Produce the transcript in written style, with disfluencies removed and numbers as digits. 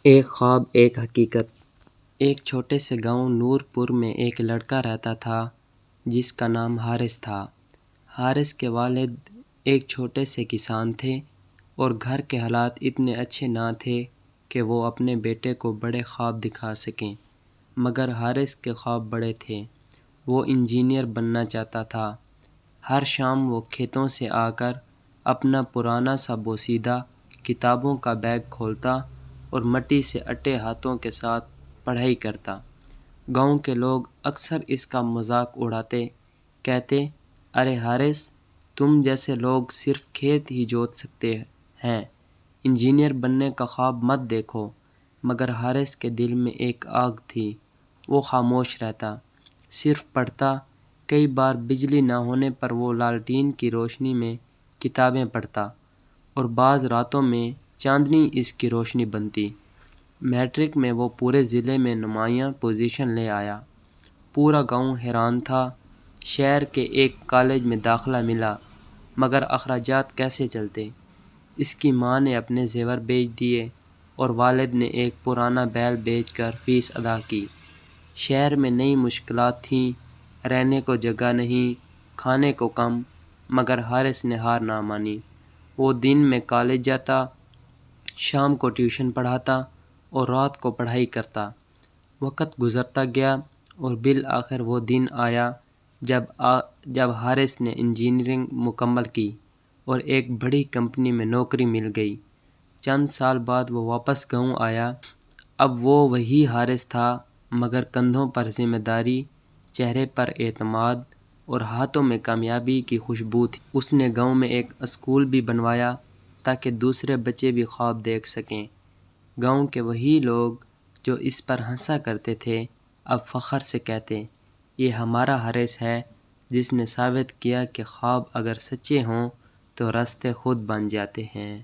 ایک خواب ایک حقیقت۔ ایک چھوٹے سے گاؤں نورپور میں ایک لڑکا رہتا تھا جس کا نام حارث تھا۔ حارث کے والد ایک چھوٹے سے کسان تھے اور گھر کے حالات اتنے اچھے نہ تھے کہ وہ اپنے بیٹے کو بڑے خواب دکھا سکیں، مگر حارث کے خواب بڑے تھے۔ وہ انجینئر بننا چاہتا تھا۔ ہر شام وہ کھیتوں سے آ کر اپنا پرانا سا بوسیدہ کتابوں کا بیگ کھولتا اور مٹی سے اٹے ہاتھوں کے ساتھ پڑھائی کرتا۔ گاؤں کے لوگ اکثر اس کا مذاق اڑاتے، کہتے، ارے حارث، تم جیسے لوگ صرف کھیت ہی جوت سکتے ہیں، انجینئر بننے کا خواب مت دیکھو۔ مگر حارث کے دل میں ایک آگ تھی۔ وہ خاموش رہتا، صرف پڑھتا۔ کئی بار بجلی نہ ہونے پر وہ لالٹین کی روشنی میں کتابیں پڑھتا اور بعض راتوں میں چاندنی اس کی روشنی بنتی۔ میٹرک میں وہ پورے ضلع میں نمایاں پوزیشن لے آیا۔ پورا گاؤں حیران تھا۔ شہر کے ایک کالج میں داخلہ ملا، مگر اخراجات کیسے چلتے؟ اس کی ماں نے اپنے زیور بیچ دیے اور والد نے ایک پرانا بیل بیچ کر فیس ادا کی۔ شہر میں نئی مشکلات تھیں، رہنے کو جگہ نہیں، کھانے کو کم، مگر حارث نے ہار نہ مانی۔ وہ دن میں کالج جاتا، شام کو ٹیوشن پڑھاتا اور رات کو پڑھائی کرتا۔ وقت گزرتا گیا اور بالآخر وہ دن آیا جب حارث نے انجینئرنگ مکمل کی اور ایک بڑی کمپنی میں نوکری مل گئی۔ چند سال بعد وہ واپس گاؤں آیا۔ اب وہ وہی حارث تھا، مگر کندھوں پر ذمہ داری، چہرے پر اعتماد اور ہاتھوں میں کامیابی کی خوشبو تھی۔ اس نے گاؤں میں ایک اسکول بھی بنوایا تاکہ دوسرے بچے بھی خواب دیکھ سکیں۔ گاؤں کے وہی لوگ جو اس پر ہنسا کرتے تھے، اب فخر سے کہتے، یہ ہمارا حارث ہے جس نے ثابت کیا کہ خواب اگر سچے ہوں تو راستے خود بن جاتے ہیں۔